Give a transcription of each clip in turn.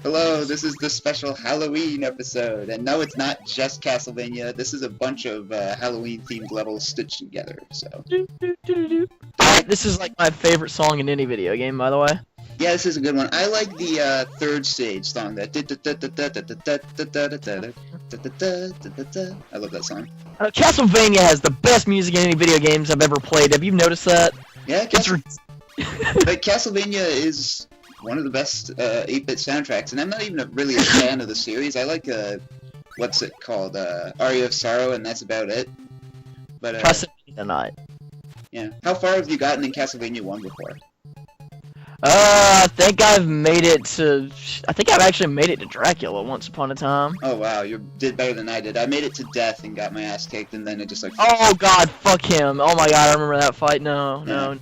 Hello, this is the special Halloween episode, and no, it's not just Castlevania. This is a bunch of Halloween-themed levels stitched together. So, This is like my favorite song in any video game, by the way. yeah, this is a good one. I like the third stage song. That I love that song. Castlevania has the best music in any video games I've ever played. Have you noticed that? Yeah, but Castlevania is one of the best 8-bit soundtracks, and I'm not even really a fan of the series. I like what's it called, Aria of Sorrow, and that's about it. But Trust me tonight. yeah, how far have you gotten in Castlevania 1 before? I think I've made it to. I think I've actually made it to Dracula once upon a time. Oh wow, you did better than I did. I made it to death and got my ass kicked, and then it just like. Oh god, fuck him! Oh my god, I remember that fight. No.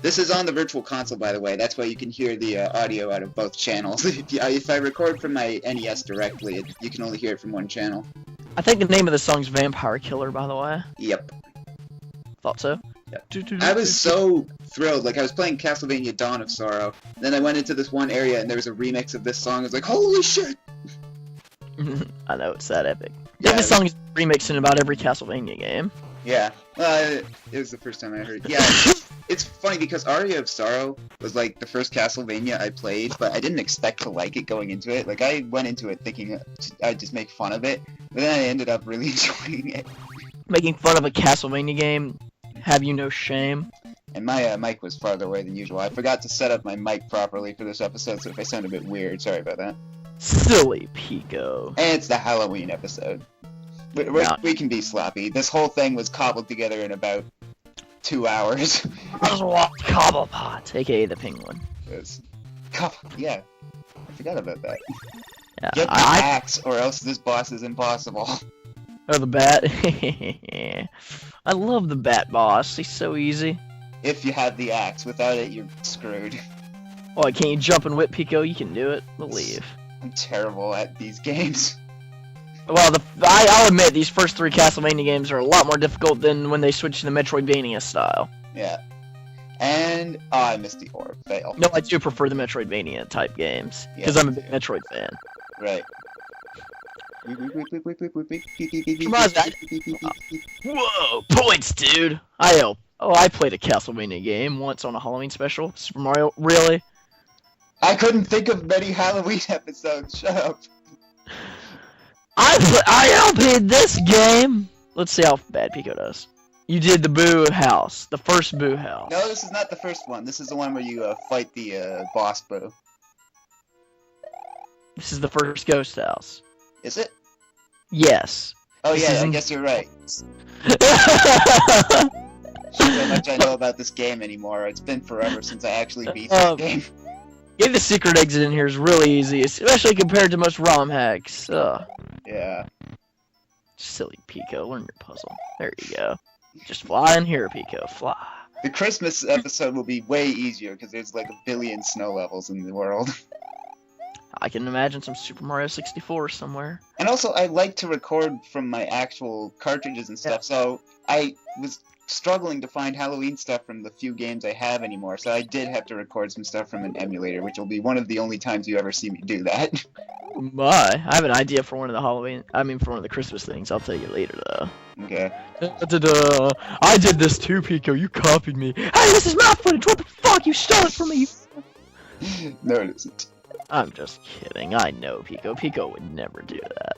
This is on the Virtual Console, by the way. That's why you can hear the audio out of both channels. If I record from my NES directly, you can only hear it from one channel. I think the name of the song's Vampire Killer, by the way. Yep. Thought so. Yep. I was so thrilled. Like, I was playing Castlevania Dawn of Sorrow, then I went into this one area and there was a remix of this song. I was like, holy shit! I know, it's that epic. Yeah, This song is remixed in about every Castlevania game. Yeah. It was the first time I heard it. Yeah. It's funny because Aria of Sorrow was like the first Castlevania I played, but I didn't expect to like it going into it. Like, I went into it thinking I'd just make fun of it, but then I ended up really enjoying it. Making fun of a Castlevania game, have you no shame? And my mic was farther away than usual. I forgot to set up my mic properly for this episode, so if I sound a bit weird, sorry about that. Silly Pico. And it's the Halloween episode. We can be sloppy. This whole thing was cobbled together in about 2 hours. I just walked Cobblepot, aka the Penguin. Yeah, I forgot about that. Yeah, Get the axe, or else this boss is impossible. Oh, the bat. I love the bat boss. He's so easy. If you have the axe, without it, you're screwed. Oh, can't you jump and whip, Pico? You can do it. Believe. I'm terrible at these games. Well, I'll admit these first 3 Castlevania games are a lot more difficult than when they switched to the Metroidvania style. Yeah. And I missed the orb. Fail. No, I do prefer the Metroidvania type games because I'm a big Metroid fan. Right. Whoa, points, dude! I played a Castlevania game once on a Halloween special. Super Mario, really? I couldn't think of many Halloween episodes. Shut up. I played this game. Let's see how bad Pico does. You did the Boo House, the first Boo House. No, this is not the first one. This is the one where you fight the boss Boo. This is the first Ghost House. Is it? Yes. Oh This yeah, I isn't- guess you're right. So much I know about this game anymore. It's been forever since I actually beat this game. Getting the secret exit in here is really easy, especially compared to most ROM hacks. Yeah. Silly Pico, learn your puzzle. There you go. Just fly in here, Pico, fly. The Christmas episode will be way easier because there's like a billion snow levels in the world. I can imagine some Super Mario 64 somewhere. And also, I like to record from my actual cartridges and stuff, so I was struggling to find Halloween stuff from the few games I have anymore, so I did have to record some stuff from an emulator, which will be one of the only times you ever see me do that. My, I have an idea for one of the Christmas things. I'll tell you later, though. Okay. I did this too, Pico. You copied me. Hey, this is my footage. What the fuck? You stole it from me. No, it isn't. I'm just kidding. I know Pico. Pico would never do that.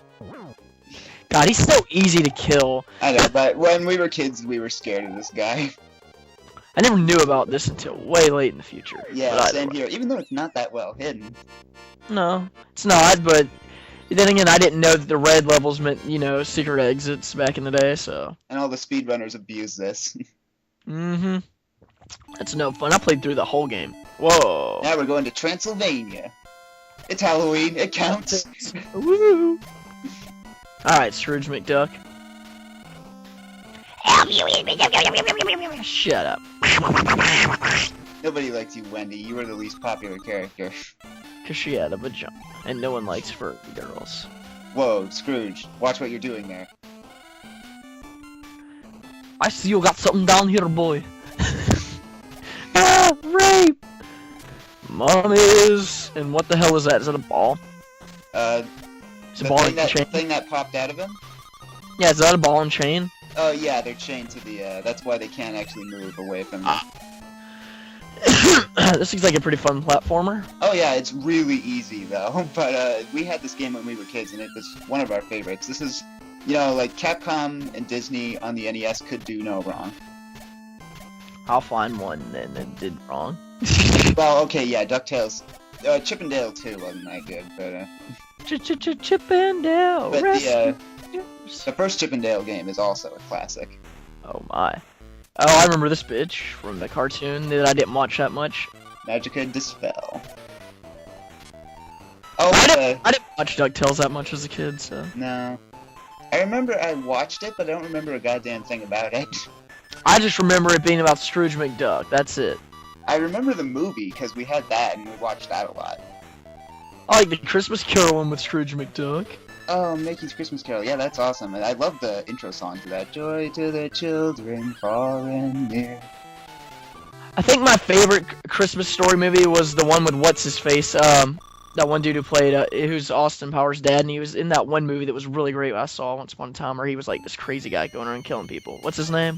God, he's so easy to kill. I know, but when we were kids, we were scared of this guy. I never knew about this until way late in the future. Yeah, same here. Even though it's not that well hidden. No, it's not, but then again, I didn't know that the red levels meant, secret exits back in the day, so. And all the speedrunners abuse this. Mm-hmm. It's no fun. I played through the whole game. Whoa. Now we're going to Transylvania. It's Halloween. It counts. Woo! Alright, Scrooge McDuck. Shut up. Nobody likes you, Wendy. You were the least popular character. Cause she had a vagina, and no one likes furry girls. Whoa, Scrooge. Watch what you're doing there. I see you got something down here, boy. Ah, rape! mummies. And what the hell is that? Is that a ball? It's a The ball thing and that, chain? thing that popped out of him? Yeah, is that a ball and chain? Oh yeah, they're chained to the, that's why they can't actually move away from them. This looks like a pretty fun platformer. Oh yeah, it's really easy though, but we had this game when we were kids and it was one of our favorites. This is, you know, like Capcom and Disney on the NES could do no wrong. I'll find one and then did wrong. Well, okay, yeah, DuckTales, Chip and Dale 2 wasn't that good, but Chip and Dale. but the first Chip and Dale game is also a classic. Oh my. Oh, I remember this bitch from the cartoon that I didn't watch that much. Magica Dispel. Oh, I didn't watch DuckTales that much as a kid, so. no. I remember I watched it, but I don't remember a goddamn thing about it. I just remember it being about Scrooge McDuck. That's it. I remember the movie, because we had that, and we watched that a lot. I like the Christmas Carol one with Scrooge McDuck. Oh, Mickey's Christmas Carol. Yeah, that's awesome. And I love the intro song to that. Joy to the children, far and near. I think my favorite Christmas story movie was the one with what's-his-face, that one dude who played, who's Austin Powers' dad, and he was in that one movie that was really great I saw once upon a time, where he was like this crazy guy going around killing people. What's his name?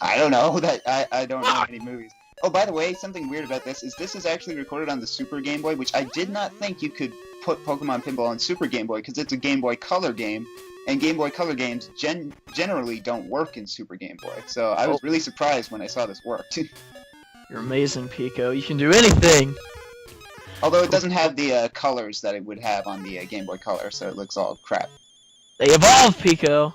I don't know. I don't know any movies. Oh, by the way, something weird about this is actually recorded on the Super Game Boy, which I did not think you could put Pokemon Pinball on Super Game Boy, because it's a Game Boy Color game, and Game Boy Color games generally don't work in Super Game Boy. So I was really surprised when I saw this worked. You're amazing, Pico. You can do anything! Although it doesn't have the colors that it would have on the Game Boy Color, so it looks all crap. They evolve, Pico!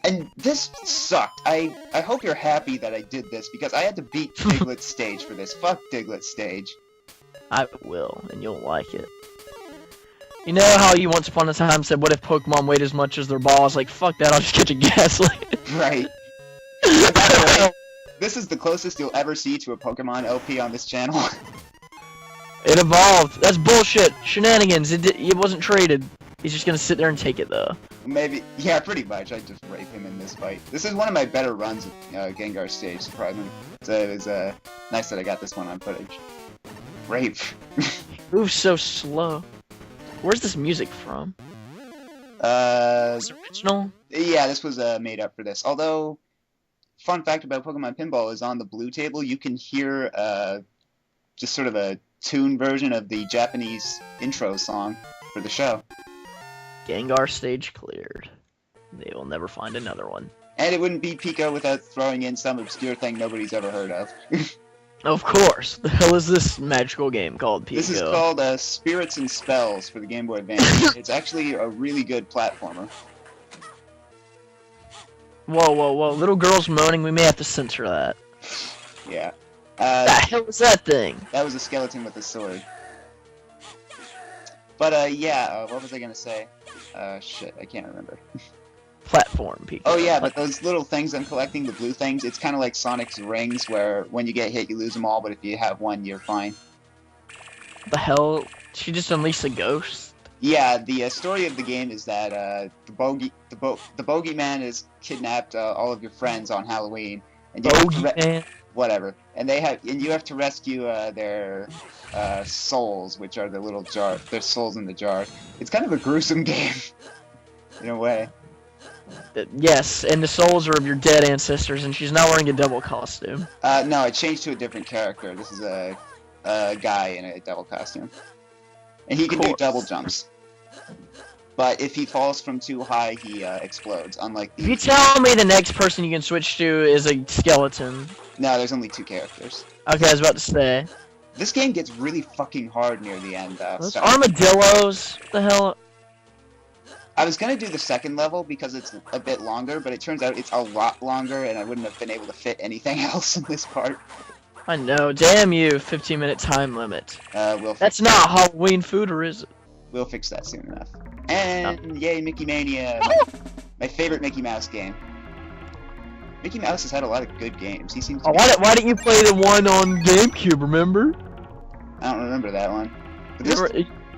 And this sucked. I hope you're happy that I did this, because I had to beat Diglett's stage for this. Fuck Diglett's stage. I will, and you'll like it. You know how you once upon a time said, what if Pokemon weighed as much as their ball? I was like, fuck that, I'll just catch a gaslight. Right. And by the way, this is the closest you'll ever see to a Pokemon LP on this channel. It evolved. That's bullshit. Shenanigans. It wasn't traded. He's just gonna sit there and take it, though. Maybe, yeah, pretty much. I just rape him in this fight. This is one of my better runs at Gengar stage, surprisingly. So it was nice that I got this one on footage. Rape. Moves so slow. Where's this music from? It's original? Yeah, this was made up for this. Although, fun fact about Pokemon Pinball is on the blue table, you can hear just sort of a tune version of the Japanese intro song for the show. Gengar stage cleared. They will never find another one. And it wouldn't be Pico without throwing in some obscure thing nobody's ever heard of. Of course. The hell is this magical game called, Pico? This is called Spirits and Spells for the Game Boy Advance. It's actually a really good platformer. Whoa, whoa, whoa. Little girls moaning, we may have to censor that. Yeah. The hell was that thing? That was a skeleton with a sword. But, yeah, what was I gonna say? Shit, I can't remember. Platform, Pico. Oh yeah, but those little things I'm collecting, the blue things, it's kind of like Sonic's rings, where when you get hit, you lose them all, but if you have one, you're fine. The hell? She just unleashed a ghost? Yeah, the story of the game is that the bogeyman has kidnapped all of your friends on Halloween, and you Bogeyman? whatever, and you have to rescue their souls, which are the little jar, their souls in the jar. It's kind of a gruesome game, in a way. Yes, and the souls are of your dead ancestors, and she's now wearing a devil costume. No, I changed to a different character. This is a guy in a devil costume. And he can do double jumps. But if he falls from too high, he explodes, unlike the... If you tell me the next person you can switch to is a skeleton... No, there's only 2 characters. Okay, I was about to say. This game gets really fucking hard near the end. Those armadillos? What the hell? I was gonna do the second level because it's a bit longer, but it turns out it's a lot longer, and I wouldn't have been able to fit anything else in this part. I know, damn you, 15-minute time limit. That's not Halloween food, or is it? We'll fix that soon enough. And yay, Mickey Mania! My favorite Mickey Mouse game. Mickey Mouse has had a lot of good games. He seems. Why didn't you play the one on GameCube? Remember? I don't remember that one.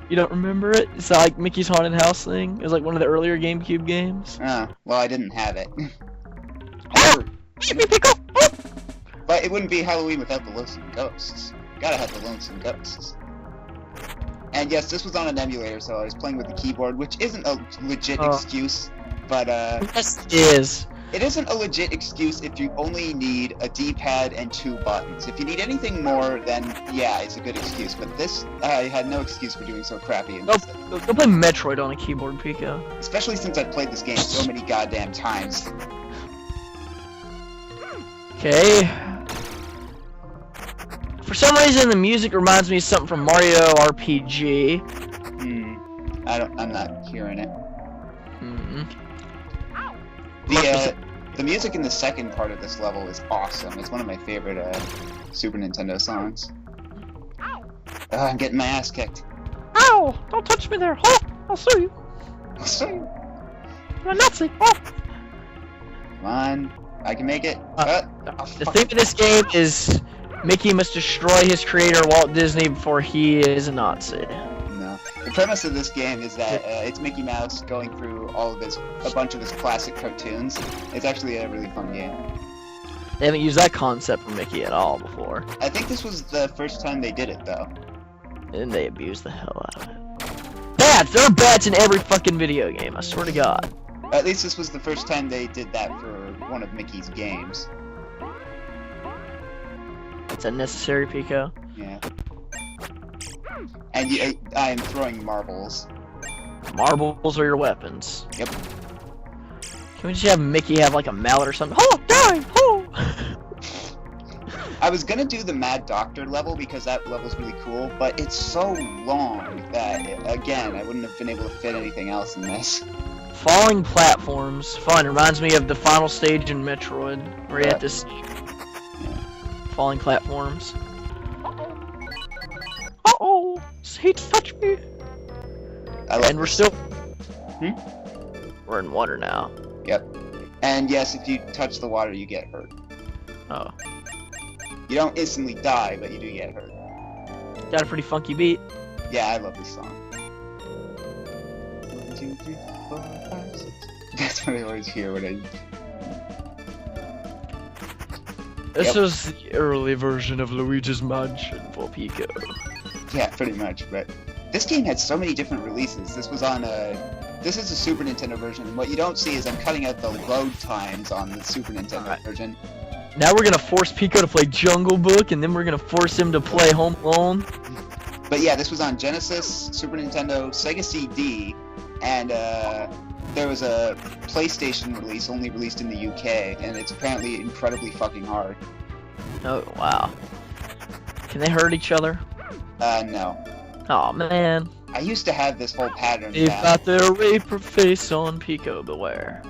You don't remember it? It's like Mickey's Haunted House thing. It was like one of the earlier GameCube games. Oh, well, I didn't have it. But it wouldn't be Halloween without the Lonesome Ghosts. Gotta have the Lonesome Ghosts. And yes, this was on an emulator, so I was playing with the keyboard, which isn't a legit excuse, but Yes, it is. it isn't a legit excuse if you only need a D-pad and 2 buttons. If you need anything more, then yeah, it's a good excuse. But this, I had no excuse for doing so crappy. Go play Metroid on a keyboard, Pico. Especially since I've played this game so many goddamn times. Okay. For some reason, the music reminds me of something from Mario RPG. I'm not hearing it. Mm-hmm. The music in the second part of this level is awesome. It's one of my favorite Super Nintendo songs. I'm getting my ass kicked. Ow! Don't touch me there! Oh, I'll sue you. I'll show you. You're a Nazi. Oh. Come on, I can make it. The thing with this game is Mickey must destroy his creator Walt Disney before he is a Nazi. No. The premise of this game is that it's Mickey Mouse going through a bunch of his classic cartoons. It's actually a really fun game. They haven't used that concept for Mickey at all before. I think this was the first time they did it, though. And they abuse the hell out of it. Bats! There are bats in every fucking video game, I swear to God. At least this was the first time they did that for one of Mickey's games. Is that necessary, Pico? Yeah. And I am throwing marbles. Marbles are your weapons. Yep. Can we just have Mickey have like a mallet or something? Oh, die! Oh! I was gonna do the Mad Doctor level because that level's really cool, but it's so long that, again, I wouldn't have been able to fit anything else in this. Falling platforms. Fun. Reminds me of the final stage in Metroid, where you have to falling platforms. Uh-oh! He touched me! And we're still... We're in water now. Yep. And yes, if you touch the water, you get hurt. Oh. You don't instantly die, but you do get hurt. Got a pretty funky beat. Yeah, I love this song. 1, 2, 3, 4, 5, 6. That's what I always hear when I... This was the early version of Luigi's Mansion for Pico. Yeah, pretty much, but this game had so many different releases. This was on this is a Super Nintendo version, and what you don't see is I'm cutting out the load times on the Super Nintendo version. Now we're gonna force Pico to play Jungle Book, and then we're gonna force him to play Home Alone. But yeah, this was on Genesis, Super Nintendo, Sega CD, and there was a PlayStation release, only released in the UK, and it's apparently incredibly fucking hard. Oh, wow. Can they hurt each other? No. Aw, man. I used to have this whole pattern They've down. got their raper face on, Pico, beware.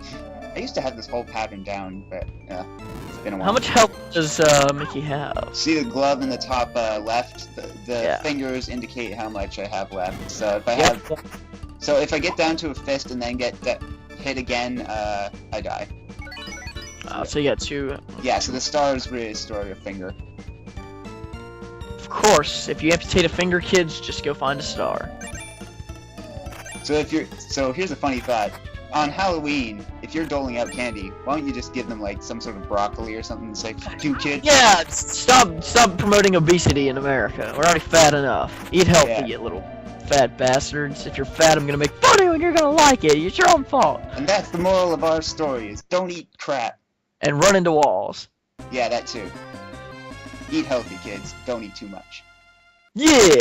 I used to have this whole pattern down, but it's been a while. How much health does Mickey have? See the glove in the top left? The fingers indicate how much I have left. So if I have... So if I get down to a fist and then get hit again, I die. So you got 2. Yeah, so the star is really a story of finger. Of course, if you amputate a finger, kids, just go find a star. So here's a funny thought. On Halloween, if you're doling out candy, why don't you just give them like some sort of broccoli or something and say, "Fuck you, kid"? Yeah, stop promoting obesity in America. We're already fat enough. Eat healthy, you little fat bastards. If you're fat, I'm gonna make fun of you and you're gonna like it. It's your own fault. And that's the moral of our story: is don't eat crap. And run into walls. Yeah, that too. Eat healthy, kids. Don't eat too much. Yeah!